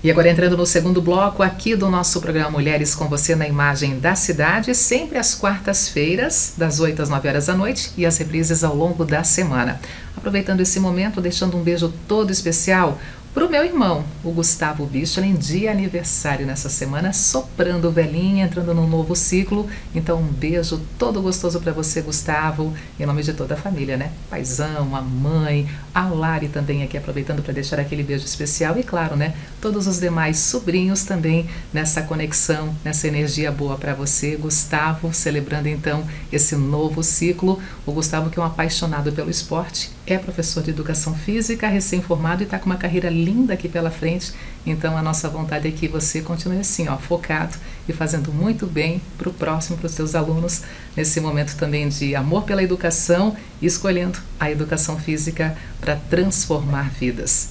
E agora entrando no segundo bloco aqui do nosso programa Mulheres com Você na Imagem da Cidade, sempre às quartas-feiras, das 8 às 9 horas da noite e as reprises ao longo da semana. Aproveitando esse momento, deixando um beijo todo especial para o meu irmão, o Gustavo Bichler, de aniversário nessa semana, soprando velhinha, entrando num novo ciclo. Então um beijo todo gostoso para você, Gustavo, em nome de toda a família, né? Paizão, a mãe, a Lari também aqui, aproveitando para deixar aquele beijo especial. E claro, né? Todos os demais sobrinhos também nessa conexão, nessa energia boa para você, Gustavo, celebrando então esse novo ciclo. O Gustavo, que é um apaixonado pelo esporte, é professor de educação física, recém-formado e está com uma carreira linda aqui pela frente. Então a nossa vontade é que você continue assim, ó, focado e fazendo muito bem para o próximo, para os seus alunos, nesse momento também de amor pela educação e escolhendo a educação física para transformar vidas.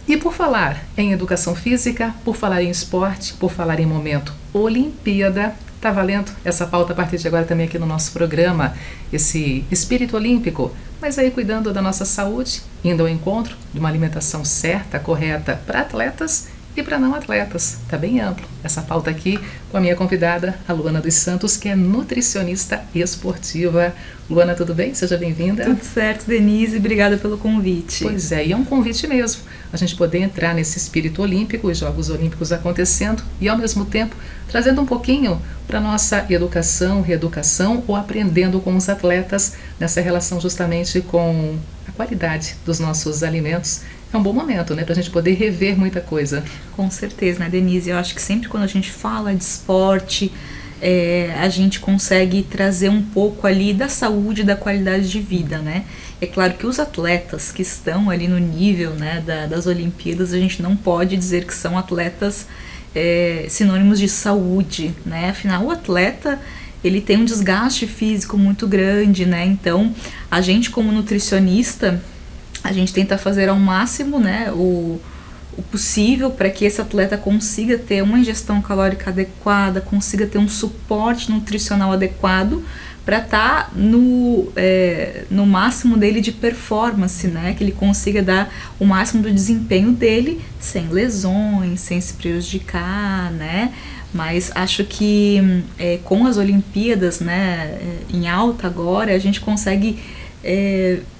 E por falar em educação física, por falar em esporte, por falar em momento Olimpíada, tá valendo essa pauta a partir de agora também aqui no nosso programa, esse espírito olímpico, mas aí cuidando da nossa saúde, indo ao encontro de uma alimentação certa, correta para atletas e para não atletas. Tá bem amplo essa pauta aqui com a minha convidada, a Luana dos Santos, que é nutricionista esportiva. Luana, tudo bem? Seja bem-vinda. Tudo certo, Denise, obrigada pelo convite. Pois é, e é um convite mesmo, a gente poder entrar nesse espírito olímpico, os Jogos Olímpicos acontecendo e ao mesmo tempo trazendo um pouquinho para nossa educação, reeducação ou aprendendo com os atletas nessa relação justamente com a qualidade dos nossos alimentos. É um bom momento, né, para a gente poder rever muita coisa. Com certeza, né, Denise? Eu acho que sempre quando a gente fala de esporte, a gente consegue trazer um pouco ali da saúde e da qualidade de vida, né? É claro que os atletas que estão ali no nível, né, das Olimpíadas, a gente não pode dizer que são atletas sinônimos de saúde, né? Afinal, o atleta, ele tem um desgaste físico muito grande, né? Então, a gente como nutricionista, a gente tenta fazer ao máximo, né, o possível para que esse atleta consiga ter uma ingestão calórica adequada, consiga ter um suporte nutricional adequado para estar no máximo dele de performance, né, que ele consiga dar o máximo do desempenho dele sem lesões, sem se prejudicar, né. Mas acho que com as Olimpíadas, né, em alta agora, a gente consegue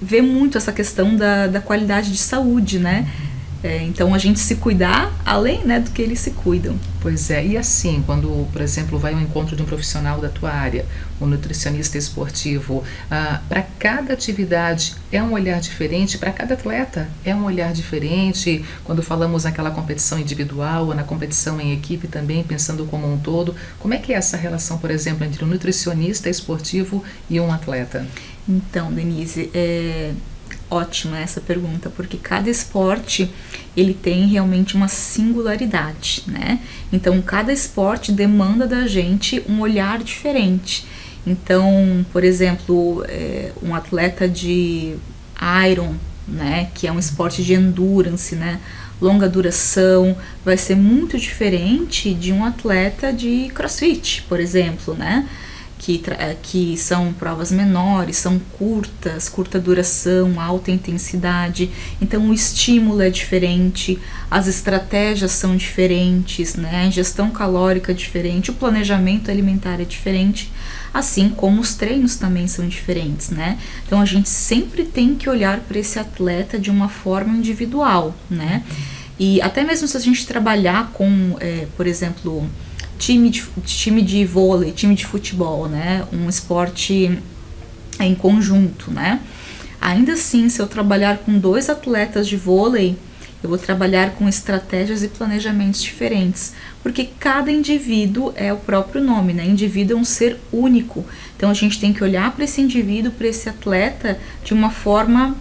ver muito essa questão da qualidade de saúde, né? Então a gente se cuidar além, né, do que eles se cuidam. Pois é, e assim, quando, por exemplo, vai ao encontro de um profissional da tua área, um nutricionista esportivo, para cada atividade é um olhar diferente, para cada atleta é um olhar diferente, quando falamos naquela competição individual ou na competição em equipe também, pensando como um todo, como é que é essa relação, por exemplo, entre um nutricionista esportivo e um atleta? Então, Denise, ótima essa pergunta, porque cada esporte ele tem realmente uma singularidade, né? Então cada esporte demanda da gente um olhar diferente. Então, por exemplo, um atleta de Iron, né, que é um esporte de endurance, né, longa duração, vai ser muito diferente de um atleta de CrossFit, por exemplo, né? Que são provas menores, são curtas, curta duração, alta intensidade, então o estímulo é diferente, as estratégias são diferentes, né? A ingestão calórica é diferente, o planejamento alimentar é diferente, assim como os treinos também são diferentes, né? Então a gente sempre tem que olhar para esse atleta de uma forma individual, né? E até mesmo se a gente trabalhar com, por exemplo, time de vôlei, time de futebol, né? Um esporte em conjunto, né? Ainda assim, se eu trabalhar com 2 atletas de vôlei, eu vou trabalhar com estratégias e planejamentos diferentes, porque cada indivíduo é o próprio nome, né? Indivíduo é um ser único. Então a gente tem que olhar para esse indivíduo, para esse atleta, de uma forma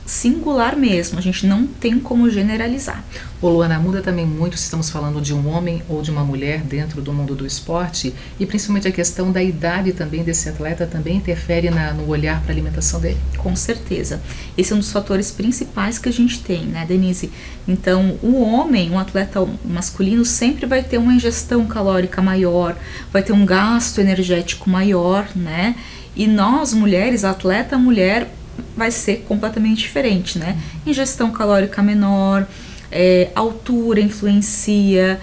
singular mesmo, a gente não tem como generalizar. Ô Luana, muda também muito se estamos falando de um homem ou de uma mulher dentro do mundo do esporte, e principalmente a questão da idade também desse atleta também interfere no olhar para a alimentação dele? Com certeza. Esse é um dos fatores principais que a gente tem, né, Denise? Então, o homem, um atleta masculino, sempre vai ter uma ingestão calórica maior, vai ter um gasto energético maior, né? E nós, mulheres, atleta mulher, vai ser completamente diferente, né? Ingestão calórica menor, altura influencia,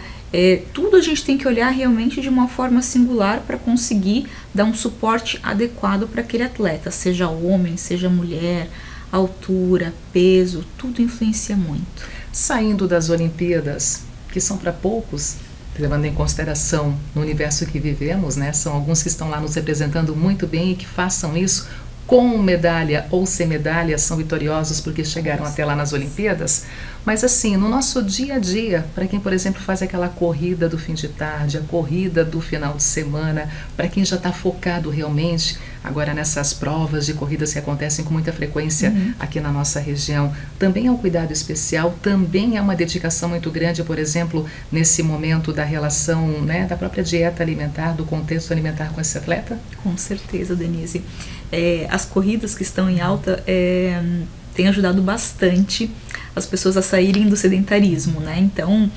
tudo a gente tem que olhar realmente de uma forma singular para conseguir dar um suporte adequado para aquele atleta, seja homem, seja mulher, altura, peso, tudo influencia muito. Saindo das Olimpíadas, que são para poucos, levando em consideração no universo que vivemos, né? São alguns que estão lá nos representando muito bem e que façam isso com medalha ou sem medalha, são vitoriosos porque chegaram até lá nas Olimpíadas. Mas assim, no nosso dia a dia, para quem, por exemplo, faz aquela corrida do fim de tarde, a corrida do final de semana, para quem já está focado realmente agora nessas provas de corridas que acontecem com muita frequência aqui na nossa região, também é um cuidado especial, também é uma dedicação muito grande, por exemplo, nesse momento da relação, né, da própria dieta alimentar, do contexto alimentar com esse atleta? Com certeza, Denise. As corridas que estão em alta têm ajudado bastante as pessoas a saírem do sedentarismo, né? Então,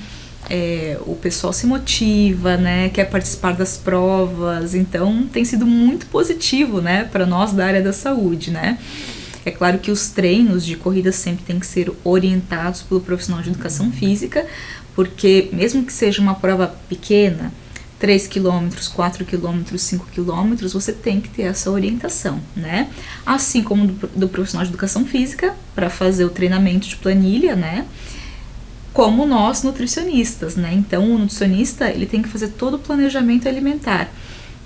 o pessoal se motiva, né? Quer participar das provas, então tem sido muito positivo, né? Para nós da área da saúde, né? É claro que os treinos de corrida sempre têm que ser orientados pelo profissional de educação física, porque mesmo que seja uma prova pequena, 3 km, 4 km, 5 km, você tem que ter essa orientação, né? Assim como do profissional de educação física, para fazer o treinamento de planilha, né? Como nós, nutricionistas, né? Então, o nutricionista, ele tem que fazer todo o planejamento alimentar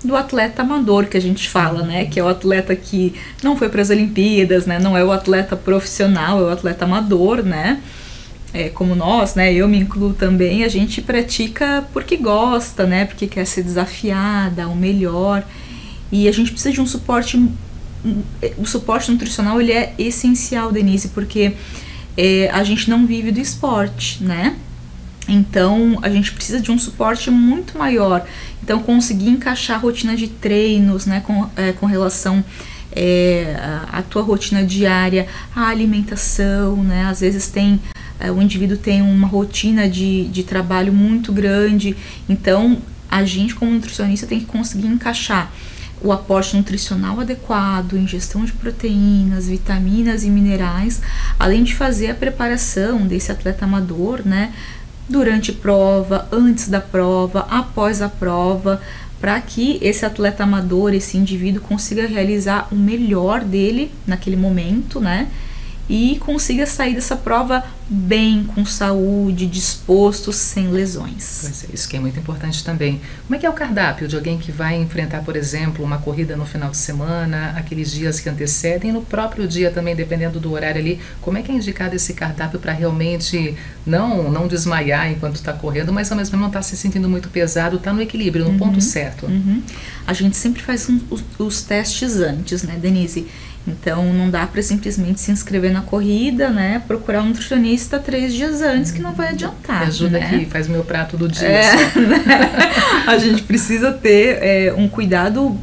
do atleta amador, que a gente fala, né? Que é o atleta que não foi para as Olimpíadas, né? Não é o atleta profissional, é o atleta amador, né? Como nós, né, eu me incluo também, a gente pratica porque gosta, né, porque quer ser desafiada, o melhor, e a gente precisa de um suporte, o suporte nutricional, ele é essencial, Denise, porque a gente não vive do esporte, né, então a gente precisa de um suporte muito maior, então conseguir encaixar a rotina de treinos, né, com relação à tua rotina diária, a alimentação, né, às vezes o indivíduo tem uma rotina de trabalho muito grande, então a gente como nutricionista tem que conseguir encaixar o aporte nutricional adequado, ingestão de proteínas, vitaminas e minerais, além de fazer a preparação desse atleta amador, né, durante prova, antes da prova, após a prova, para que esse atleta amador, esse indivíduo consiga realizar o melhor dele naquele momento, né, e consiga sair dessa prova bem, com saúde, disposto, sem lesões. Pois é, isso que é muito importante também. Como é que é o cardápio de alguém que vai enfrentar, por exemplo, uma corrida no final de semana, aqueles dias que antecedem, no próprio dia também, dependendo do horário ali, como é que é indicado esse cardápio para realmente não desmaiar enquanto está correndo, mas ao mesmo tempo não estar se sentindo muito pesado, estar no equilíbrio, no ponto certo? A gente sempre faz os testes antes, né, Denise? Então, não dá para simplesmente se inscrever na corrida, né? Procurar um nutricionista 3 dias antes, que não vai adiantar. Me ajuda, né? Aqui, faz o meu prato do dia. Né? A gente precisa ter um cuidado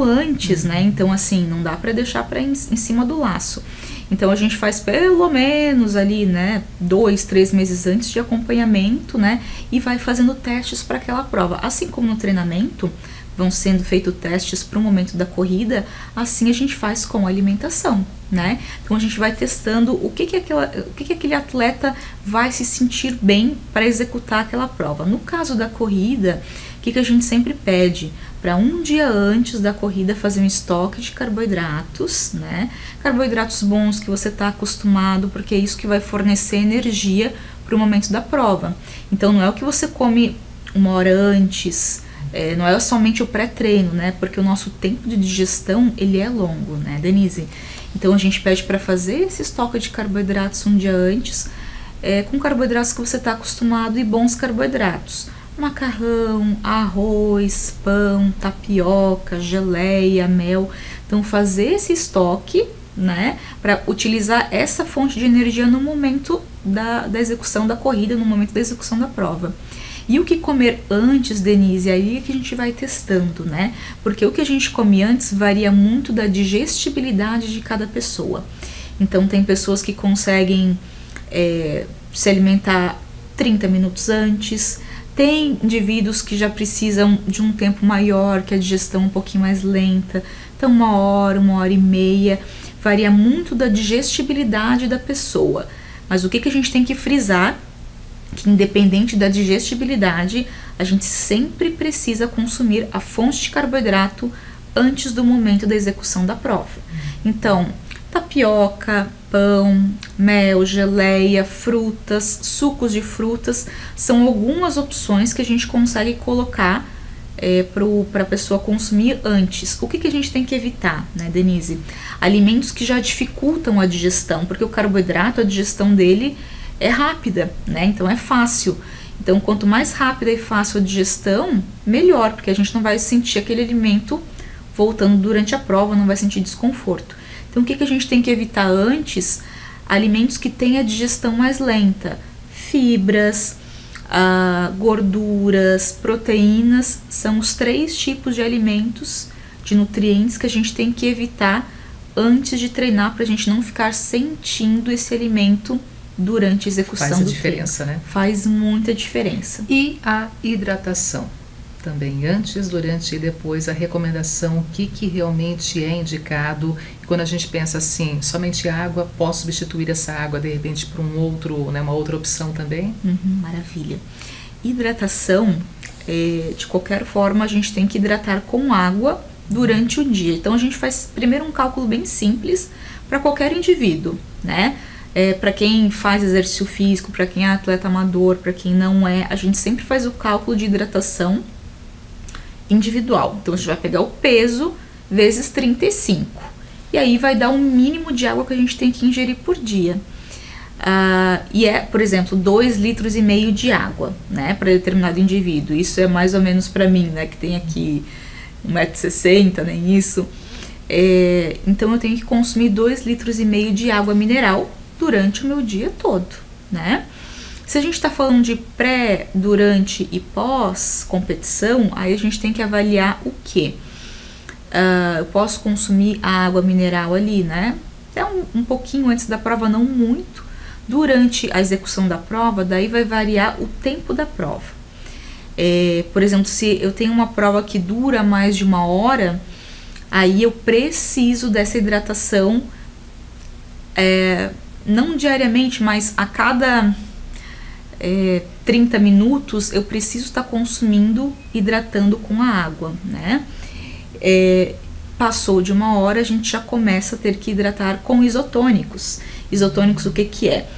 antes, né? Então, assim, não dá para deixar para em cima do laço. Então, a gente faz pelo menos ali, né? 2, 3 meses antes de acompanhamento, né? E vai fazendo testes para aquela prova. Assim como no treinamento, vão sendo feitos testes para o momento da corrida, assim a gente faz com a alimentação, né? Então a gente vai testando o que aquele atleta vai se sentir bem para executar aquela prova. No caso da corrida, o que a gente sempre pede? Para um dia antes da corrida fazer um estoque de carboidratos, né? Carboidratos bons que você está acostumado, porque é isso que vai fornecer energia para o momento da prova. Então não é o que você come 1 hora antes, não é somente o pré-treino, né? Porque o nosso tempo de digestão, ele é longo, né, Denise? Então a gente pede para fazer esse estoque de carboidratos um dia antes, com carboidratos que você está acostumado e bons carboidratos. Macarrão, arroz, pão, tapioca, geleia, mel. Então fazer esse estoque, né? Para utilizar essa fonte de energia no momento da execução da corrida, no momento da execução da prova. E o que comer antes, Denise, aí é que a gente vai testando, né? Porque o que a gente come antes varia muito da digestibilidade de cada pessoa. Então, tem pessoas que conseguem se alimentar 30 minutos antes, tem indivíduos que já precisam de um tempo maior, que a digestão é um pouquinho mais lenta, então 1 hora, 1 hora e meia, varia muito da digestibilidade da pessoa. Mas o que a gente tem que frisar? Que independente da digestibilidade, a gente sempre precisa consumir a fonte de carboidrato antes do momento da execução da prova. Então, tapioca, pão, mel, geleia, frutas, sucos de frutas, são algumas opções que a gente consegue colocar para a pessoa consumir antes. O que a gente tem que evitar, né, Denise? Alimentos que já dificultam a digestão, porque o carboidrato, a digestão dele é rápida, né? Então é fácil. Então, quanto mais rápida e fácil a digestão, melhor, porque a gente não vai sentir aquele alimento voltando durante a prova, não vai sentir desconforto. Então, o que a gente tem que evitar antes? Alimentos que têm a digestão mais lenta, fibras, gorduras, proteínas, são os 3 tipos de alimentos, de nutrientes que a gente tem que evitar antes de treinar, para a gente não ficar sentindo esse alimento durante a execução do treino. Faz a diferença, né? Faz muita diferença. E a hidratação? Também antes, durante e depois, a recomendação, o que realmente é indicado. E quando a gente pensa assim, somente água, posso substituir essa água de repente por uma outra opção também? Maravilha. Hidratação, de qualquer forma, a gente tem que hidratar com água durante o dia. Então a gente faz primeiro um cálculo bem simples para qualquer indivíduo, né? Para quem faz exercício físico, para quem é atleta amador, para quem não é, a gente sempre faz o cálculo de hidratação individual. Então a gente vai pegar o peso vezes 35 e aí vai dar um mínimo de água que a gente tem que ingerir por dia. Por exemplo, 2,5 litros de água, né, para determinado indivíduo. Isso é mais ou menos para mim, né, que tem aqui 1,60 m, nem isso. Então eu tenho que consumir 2,5 litros de água mineral durante o meu dia todo, né? Se a gente está falando de pré, durante e pós competição, aí a gente tem que avaliar o quê? Eu posso consumir a água mineral ali, né? Até um pouquinho antes da prova, não muito. Durante a execução da prova, daí vai variar o tempo da prova. Por exemplo, se eu tenho uma prova que dura mais de 1 hora, aí eu preciso dessa hidratação, não diariamente, mas a cada 30 minutos eu preciso estar consumindo, hidratando com a água, né? Passou de 1 hora, a gente já começa a ter que hidratar com isotônicos. Isotônicos, o que é?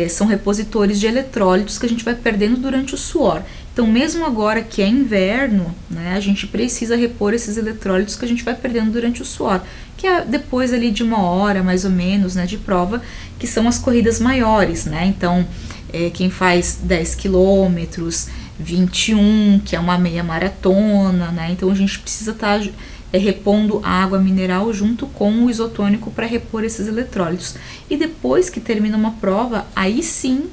São repositores de eletrólitos que a gente vai perdendo durante o suor. Então, mesmo agora que é inverno, né, a gente precisa repor esses eletrólitos que a gente vai perdendo durante o suor, que é depois ali de 1 hora, mais ou menos, né, de prova, que são as corridas maiores, né? Então, quem faz 10 quilômetros, 21, que é uma meia maratona, né? Então, a gente precisa estar repondo a água mineral junto com o isotônico para repor esses eletrólitos. E depois que termina uma prova, aí sim,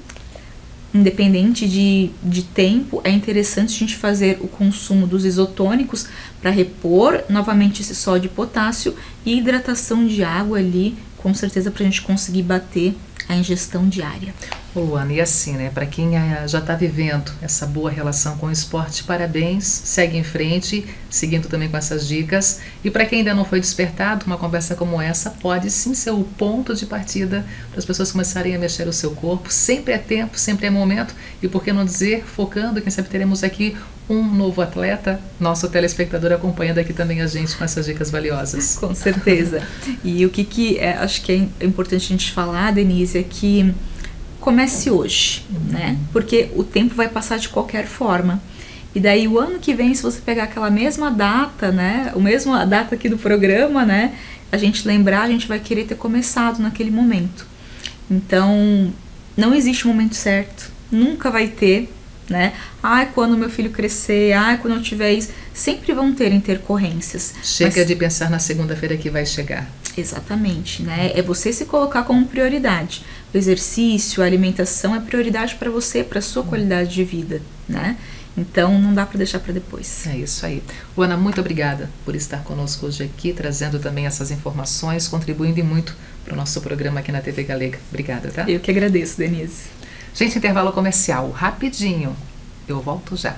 independente de tempo, é interessante a gente fazer o consumo dos isotônicos para repor novamente esse sódio e potássio, e hidratação de água ali, com certeza, para a gente conseguir bater a ingestão diária. Luana, e assim, né, para quem já está vivendo essa boa relação com o esporte, parabéns, segue em frente, seguindo também com essas dicas. E para quem ainda não foi despertado, uma conversa como essa pode sim ser o ponto de partida para as pessoas começarem a mexer o seu corpo. Sempre é tempo, sempre é momento, e por que não dizer, focando, quem sabe teremos aqui um novo atleta, nosso telespectador acompanhando aqui também a gente com essas dicas valiosas. Com certeza. E o que acho que é importante a gente falar, Denise, é que comece hoje, né? Porque o tempo vai passar de qualquer forma. E daí o ano que vem, se você pegar aquela mesma data, né? A data aqui do programa, né? A gente lembrar, a gente vai querer ter começado naquele momento. Então, não existe momento certo. Nunca vai ter, né? Quando meu filho crescer, quando eu tiver isso. Sempre vão ter intercorrências. Chega de pensar na segunda-feira que vai chegar. Exatamente, né? É você se colocar como prioridade. O exercício, a alimentação é prioridade para você, para a sua qualidade de vida, né? Então, não dá para deixar para depois. É isso aí. Luana, muito obrigada por estar conosco hoje aqui, trazendo também essas informações, contribuindo muito para o nosso programa aqui na TV Galega. Obrigada, tá? Eu que agradeço, Denise. Gente, intervalo comercial, rapidinho. Eu volto já.